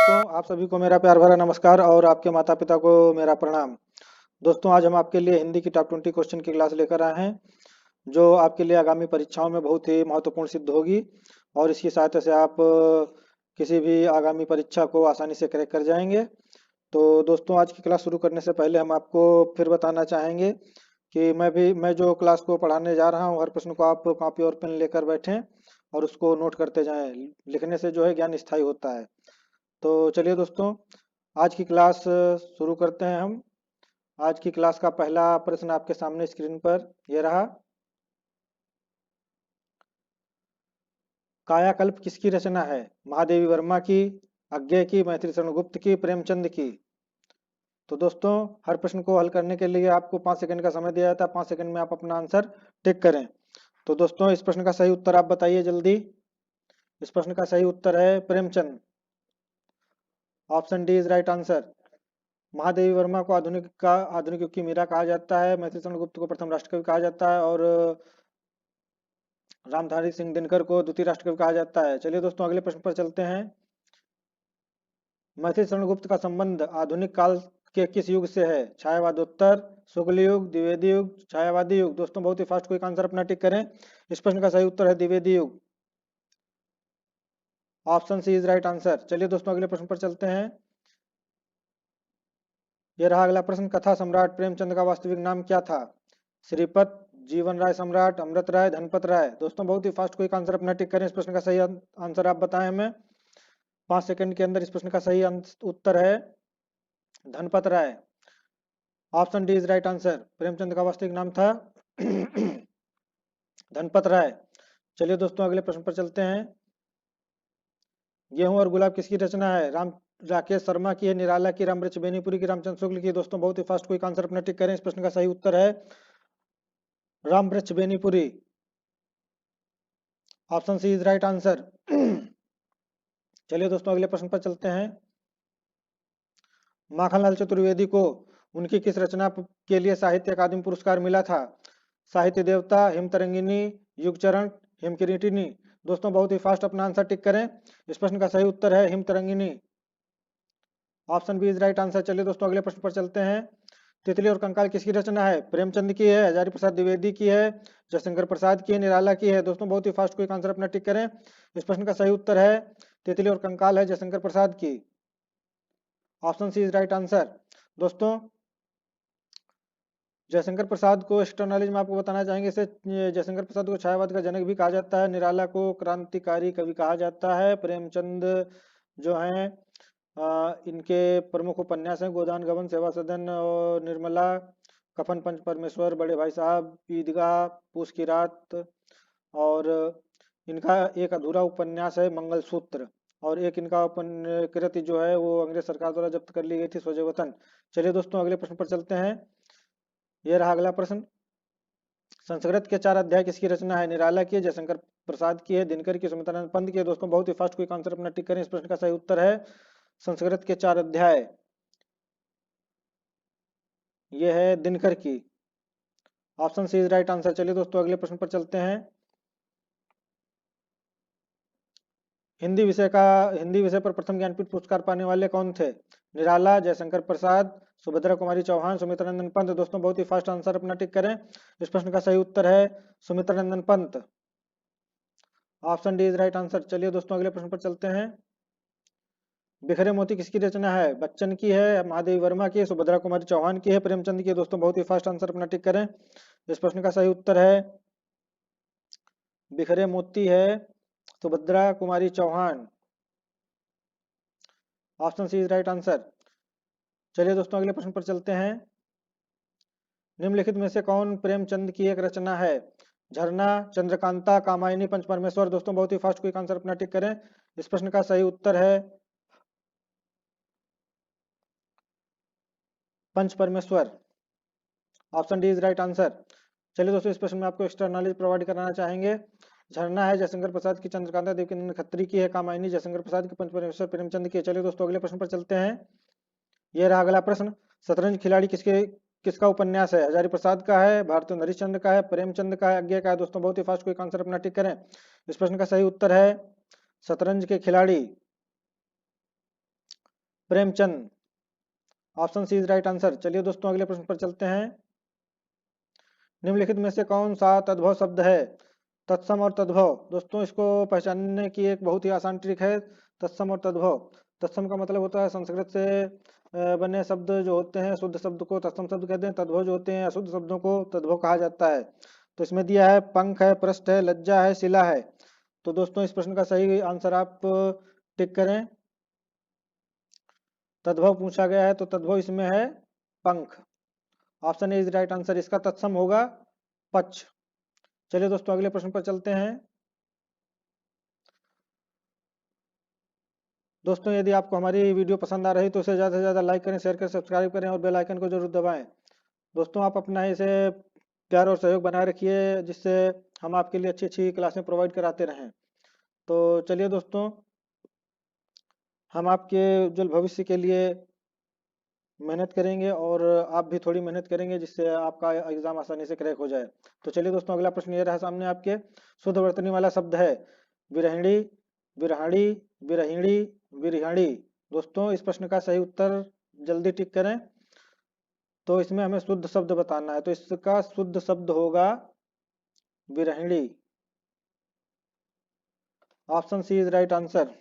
दोस्तों, आप सभी को मेरा प्यार भरा नमस्कार और आपके माता पिता को मेरा प्रणाम। दोस्तों, आज हम आपके लिए हिंदी की टॉप 20 क्वेश्चन की क्लास लेकर आए हैं, जो आपके लिए आगामी परीक्षाओं में बहुत ही महत्वपूर्ण सिद्ध होगी और इसकी सहायता से आप किसी भी आगामी परीक्षा को आसानी से क्रैक कर जाएंगे। तो दोस्तों, आज की क्लास शुरू करने से पहले हम आपको फिर बताना चाहेंगे कि मैं जो क्लास को पढ़ाने जा रहा हूँ, हर प्रश्न को आप कॉपी और पेन लेकर बैठें और उसको नोट करते जाएं। लिखने से जो है ज्ञान स्थायी होता है। तो चलिए दोस्तों, आज की क्लास शुरू करते हैं हम। आज की क्लास का पहला प्रश्न आपके सामने स्क्रीन पर ये रहा। कायाकल्प किसकी रचना है? महादेवी वर्मा की, अज्ञे की, मैथिली शरण गुप्त की, प्रेमचंद की। तो दोस्तों, हर प्रश्न को हल करने के लिए आपको 5 सेकंड का समय दिया जाता है। 5 सेकंड में आप अपना आंसर टिक करें। तो दोस्तों, इस प्रश्न का सही उत्तर आप बताइए जल्दी। इस प्रश्न का सही उत्तर है Premchand. Option D is right answer. Mahadevi Verma को आधुनिक युग की मीरा कहा जाता है। मैथिली शरण गुप्त को प्रथम राष्ट्रकवि कहा जाता है और रामधारी सिंह दिनकर को द्वितीय राष्ट्रकवि कहा जाता है। चलिए दोस्तों, अगले प्रश्न पर चलते हैं। मैथिली शरण गुप्त का संबंध आधुनिक काल के किस युग से है? छायावादोत्तर, शुक्ल युग, द्विवेदी युग, छायावादी युग। दोस्तों, बहुत ही फास्ट कोई आंसर अपना टिक करें। इस प्रश्न का सही उत्तर है द्विवेदी युग। Option C is right answer. चलिए दोस्तों, अगले प्रश्न पर चलते हैं। यह रहा अगला प्रश्न। कथा सम्राट प्रेमचंद का वास्तविक नाम क्या था? श्रीपत, जीवन राय सम्राट, अमृत राय, धनपत राय। दोस्तों, बहुत ही फास्ट कोई आंसर अपना टिक करें। इस प्रश्न का सही आंसर आप बताएं हमें। 5 सेकंड के अंदर। इस प्रश्न का सही उत्तर है Dhanpat Rai. Option D is right answer. Premchand का वास्तविक नाम था धनपत राय। चलिए दोस्तों, अगले प्रश्न पर चलते हैं। गेहूं और गुलाब किसकी रचना है? राकेश शर्मा की है, निराला की, रामवृक्ष बेनीपुरी की, रामचंद्र शुक्ल की। दोस्तों, बहुत ही फास्ट कोई आंसर अपना टिक करें। इस प्रश्न का सही उत्तर है Ramvriksh Benipuri. Option C is right answer. चलिए दोस्तों, अगले प्रश्न पर चलते हैं। माखनलाल चतुर्वेदी को उनकी किस रचना के लिए साहित्य अकादमी पुरस्कार मिला था? साहित्य देवता, हिमतरंगिनी, युगचरण, हिमकिरीटिनी। दोस्तों, बहुत ही फास्ट अपना आंसर टिक करें। इस प्रश्न का सही उत्तर है Himtarangini. Option B is right answer. चलिए दोस्तों, अगले प्रश्न पर चलते हैं। तितली और कंकाल किसकी रचना है? प्रेमचंद की है, हजारी प्रसाद द्विवेदी की है, जयशंकर प्रसाद की है, निराला की है। दोस्तों, बहुत ही फास्ट कोई आंसर अपना टिक करें। इस प्रश्न का सही उत्तर है तितली और कंकाल है जयशंकर प्रसाद की। Option C is right answer. दोस्तों, जयशंकर प्रसाद को एक्स्ट्रा नॉलेज में आपको बताना चाहेंगे। इसे जयशंकर प्रसाद को छायावाद का जनक भी कहा जाता है, निराला को क्रांतिकारी कवि कहा जाता है, प्रेमचंद जो है इनके प्रमुख उपन्यास हैं गोदान गबन, सेवा सदन और निर्मला, कफन पंच परमेश्वर, बड़े भाई साहब, ईदगाह, पूस की रात और इनका एक अधूरा उपन्यास है मंगलसूत्र और एक इनका कृति जो है वो अंग्रेज सरकार द्वारा जब्त कर ली गई थी, स्वजय वतन। चलिए दोस्तों, अगले प्रश्न पर चलते हैं। ये रहा अगला प्रश्न। संस्कृत के 4 अध्याय किसकी रचना है? निराला की है, जयशंकर प्रसाद की है, दिनकर की, सुमित्रानंद पंत की है। दोस्तों, बहुत ही फास्ट कोई आंसर अपना टिक करें। इस प्रश्न का सही उत्तर है संस्कृत के 4 अध्याय ये है दिनकर की। Option C is right answer. चलिए दोस्तों, अगले प्रश्न पर चलते हैं। हिंदी विषय पर प्रथम ज्ञानपीठ पुरस्कार पाने वाले कौन थे? निराला, जयशंकर प्रसाद, सुभद्रा कुमारी चौहान, सुमित्रानंदन पंत। दोस्तों, बहुत ही फास्ट आंसर अपना टिक करें। इस प्रश्न का सही उत्तर है Sumitranandan Pant. Option D is right answer. चलिए दोस्तों, अगले प्रश्न पर चलते हैं। बिखरे मोती किसकी रचना है? बच्चन की है, महादेवी वर्मा की है, सुभद्रा कुमारी चौहान की है, प्रेमचंद की है। दोस्तों, बहुत ही फास्ट आंसर अपना टिक करें। इस प्रश्न का सही उत्तर है बिखरे मोती है Subhadra Kumari Chauhan. Option C is right answer. चलिए दोस्तों, अगले प्रश्न पर चलते हैं। निम्नलिखित में से कौन प्रेमचंद की एक रचना है? झरना, चंद्रकांता, कामायनी, पंच परमेश्वर। दोस्तों, बहुत ही फास्ट क्विक आंसर अपना टिक करें। इस प्रश्न का सही उत्तर है पंच परमेश्वर। Option D is right answer. चलिए दोस्तों, इस प्रश्न में आपको एक्स्ट्रा नॉलेज प्रोवाइड कराना चाहेंगे। झरना है जयशंकर प्रसाद की, चंद्रकांता देवकीनंदन खत्री की है, कामायनी जयशंकर प्रसाद की, पंच परमेश्वर प्रेमचंद की है। चलिए दोस्तों, अगले प्रश्न पर चलते हैं। ये रहा अगला प्रश्न। शतरंज खिलाड़ी किसका उपन्यास है? हजारी प्रसाद का है, भारतेंदु हरिश्चंद्र का है, प्रेमचंद का है, अज्ञे का है। दोस्तों, बहुत ही फास्ट कोई आंसर अपना टिक करें। इस प्रश्न का सही उत्तर है Shatranj Ke Khiladi. Premchand. Option C is right answer. चलिए दोस्तों अगले प्रश्न पर चलते हैं। निम्नलिखित में से कौन सा तद्भव शब्द है? तत्सम और तद्भव। दोस्तों इसको पहचानने की एक बहुत ही आसान ट्रिक है, तत्सम और तद्भव। तत्सम का मतलब होता है संस्कृत से बने शब्द जो होते हैं, शुद्ध शब्द को तत्सम शब्द कहते हैं। तद्भव जो होते हैं अशुद्ध शब्दों को तद्भव कहा जाता है। तो इसमें दिया है पंख है, पृष्ठ है, लज्जा है, शिला है। तो दोस्तों इस प्रश्न का सही आंसर आप टिक करें। तद्भव पूछा गया है तो तद्भव इसमें है पंख। Option A is right answer. इसका तत्सम होगा पक्ष। चलिए दोस्तों अगले प्रश्न पर चलते हैं। दोस्तों यदि आपको हमारी वीडियो पसंद आ रही तो इसे ज़्यादा से ज़्यादा लाइक करें, शेयर करें, सब्सक्राइब करें और बेल आइकन को जरूर दबाएं। दोस्तों आप अपना इसे प्यार और सहयोग बनाए रखिए, जिससे हम आपके लिए अच्छी अच्छी क्लासें प्रोवाइड कराते रहें। तो चलिए दोस्तों, हम आपके उज्जवल भविष्य के लिए मेहनत करेंगे और आप भी थोड़ी मेहनत करेंगे, जिससे आपका एग्जाम आसानी से क्रैक हो जाए। तो चलिए दोस्तों अगला प्रश्न ये रहा सामने आपके। शुद्ध वर्तनी वाला शब्द है विरहिणी, विरहाड़ी, विरहिणी, विरहाड़ी। दोस्तों इस प्रश्न का सही उत्तर जल्दी टिक करें। तो इसमें हमें शुद्ध शब्द बताना है, तो इसका शुद्ध शब्द होगा विरहिणी। Option C is right answer.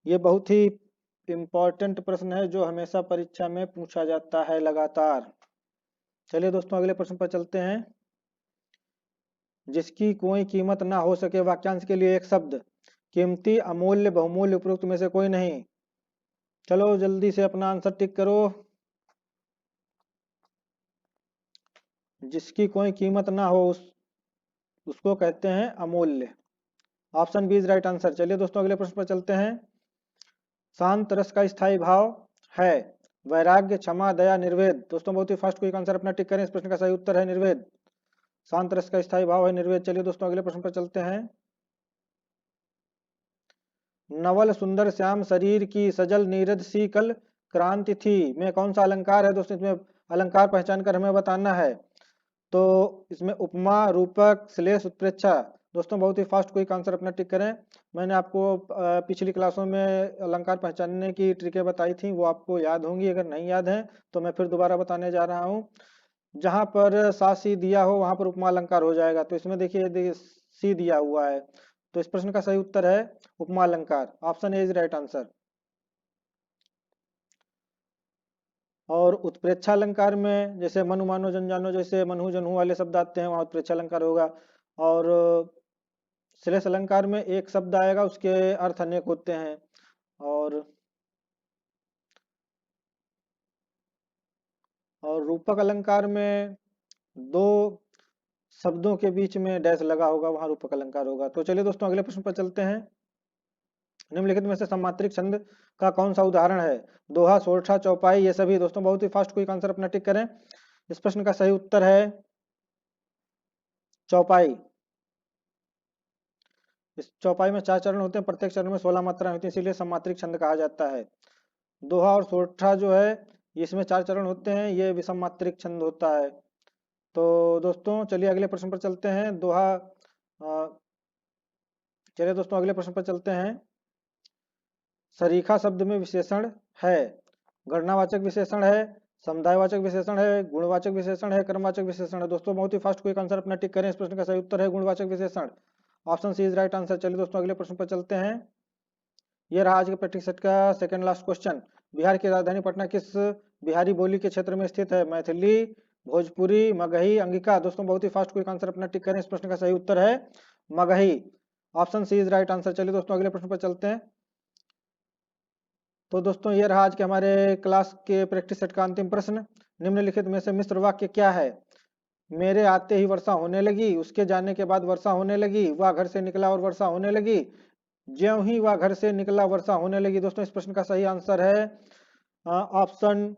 ये बहुत ही इंपॉर्टेंट प्रश्न है जो हमेशा परीक्षा में पूछा जाता है लगातार। चलिए दोस्तों अगले प्रश्न पर चलते हैं। जिसकी कोई कीमत ना हो सके, वाक्यांश के लिए एक शब्द। कीमती, अमूल्य, बहुमूल्य, उपरोक्त में से कोई नहीं। चलो जल्दी से अपना आंसर टिक करो। जिसकी कोई कीमत ना हो उसको कहते हैं अमूल्य। Option B is right answer. चलिए दोस्तों अगले प्रश्न पर चलते हैं। शांत रस का स्थायी भाव है वैराग्य, क्षमा, दया, निर्वेद। दोस्तों बहुत ही फास्ट क्विक आंसर अपना टिक करें। इस प्रश्न का सही उत्तर है निर्वेद। शांत रस का स्थायी भाव है निर्वेद। चलिए दोस्तों अगले प्रश्न पर चलते हैं। नवल सुंदर श्याम शरीर की सजल नीरद सी कल क्रांति थी में कौन सा अलंकार है? दोस्तों इसमें अलंकार पहचान कर हमें बताना है। तो इसमें उपमा, रूपक, श्लेष, उत्प्रेक्षा। दोस्तों बहुत ही फास्ट क्विक आंसर अपना टिक करें। मैंने आपको पिछली क्लासों में अलंकार पहचानने की ट्रिकें बताई थी, वो आपको याद होंगी। अगर नहीं याद है तो मैं फिर दोबारा बताने जा रहा हूँ। जहां पर सा सी दिया हो वहां पर उपमा अलंकार हो जाएगा। तो इसमें देखिए सी दिया हुआ है, तो इस प्रश्न का सही उत्तर है उपमा अलंकार। Option A is right answer. और उत्प्रेक्षा अलंकार में जैसे मनु मानो जन जानो, जैसे मनहु जनहु वाले शब्द आते हैं, वहां उत्प्रेक्षा अलंकार होगा। और श्लेष अलंकार में एक शब्द आएगा, उसके अर्थ अनेक होते हैं। और रूपक अलंकार में दो शब्दों के बीच में डैश लगा होगा, वहां रूपक अलंकार होगा। तो चलिए दोस्तों अगले प्रश्न पर चलते हैं। निम्नलिखित में से सम्मात्रिक छंद का कौन सा उदाहरण है? दोहा, सोरठा, चौपाई, ये सभी। दोस्तों बहुत ही फास्ट क्विक आंसर अपना टिक करें। इस प्रश्न का सही उत्तर है चौपाई। इस चौपाई में 4 चरण होते हैं, प्रत्येक चरण में 16 मात्राएं होती हैं, इसीलिए सम्मात्रिक छंद कहा जाता है। दोहा और सोरठा जो है इसमें 4 चरण होते हैं, ये विषम मात्रिक छंद होता है। तो दोस्तों चलिए अगले प्रश्न पर चलते हैं। चलिए दोस्तों अगले प्रश्न पर चलते हैं। सरीखा शब्द में विशेषण है, गणनावाचक विशेषण है, समुदायवाचक विशेषण है, गुणवाचक विशेषण है, कर्मवाचक विशेषण है। दोस्तों बहुत ही फास्ट क्विक आंसर अपना टिक करें। इस प्रश्न का सही उत्तर है गुणवाचक विशेषण। Option C is right answer. चलिए दोस्तों अगले प्रश्न पर चलते हैं। ये रहा आज के प्रैक्टिस सेट का सेकंड लास्ट क्वेश्चन। बिहार की राजधानी पटना किस बिहारी बोली के क्षेत्र में स्थित है? मैथिली, भोजपुरी, मगही, अंगिका। दोस्तों बहुत ही फास्ट क्विक आंसर अपना टिक करें। इस प्रश्न का सही उत्तर है Magahi. Option C is right answer. चलिए दोस्तों अगले प्रश्न पर चलते हैं। तो दोस्तों ये रहा आज के हमारे क्लास के प्रैक्टिस सेट का अंतिम प्रश्न। निम्नलिखित में से मिश्र वाक्य क्या है? मेरे आते ही वर्षा होने लगी, उसके जाने के बाद वर्षा होने लगी, वह घर से निकला और वर्षा होने लगी, ज्यों ही वह घर से निकला वर्षा होने लगी। दोस्तों इस प्रश्न का सही आंसर है ऑप्शन,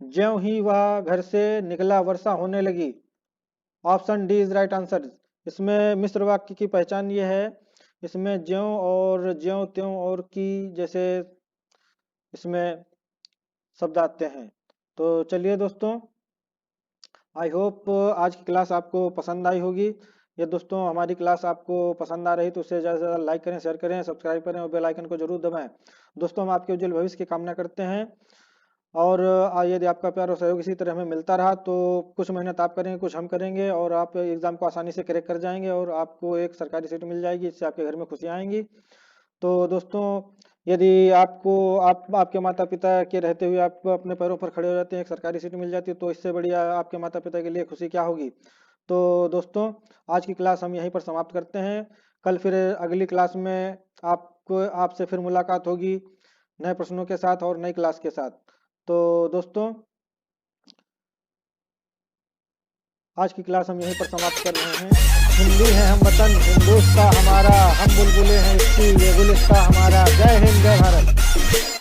ज्यों ही वह घर से निकला वर्षा होने लगी। Option D is right answer. इसमें मिश्र वाक्य की पहचान ये है, इसमें ज्यों और ज्यों त्यों और की जैसे इसमें शब्द आते हैं। तो चलिए दोस्तों, आई होप आज की क्लास आपको पसंद आई होगी। ये दोस्तों हमारी क्लास आपको पसंद आ रही तो उसे ज़्यादा से ज़्यादा लाइक करें, शेयर करें, सब्सक्राइब करें और बेल आइकन को जरूर दबाएं। दोस्तों हम आपके उज्जवल भविष्य की कामना करते हैं और यदि आपका प्यार और सहयोग इसी तरह हमें मिलता रहा तो कुछ मेहनत आप करेंगे, कुछ हम करेंगे और आप एग्ज़ाम को आसानी से क्रैक कर जाएंगे और आपको एक सरकारी सीट मिल जाएगी, इससे आपके घर में खुशियाँ आएंगी। तो दोस्तों यदि आपको आपके माता पिता के रहते हुए आप अपने पैरों पर खड़े हो जाते हैं, एक सरकारी सीट मिल जाती है, तो इससे बढ़िया आपके माता पिता के लिए खुशी क्या होगी। तो दोस्तों आज की क्लास हम यहीं पर समाप्त करते हैं। कल फिर अगली क्लास में आपको आपसे फिर मुलाकात होगी नए प्रश्नों के साथ और नई क्लास के साथ। तो दोस्तों आज की क्लास हम यहीं पर समाप्त कर रहे हैं। हिंदी है हम वतन, हिंदुस्तान हमारा, हम बुलबुलें हैं इसकी, ये गुलिस्तां हमारा। जय हिंद, जय भारत।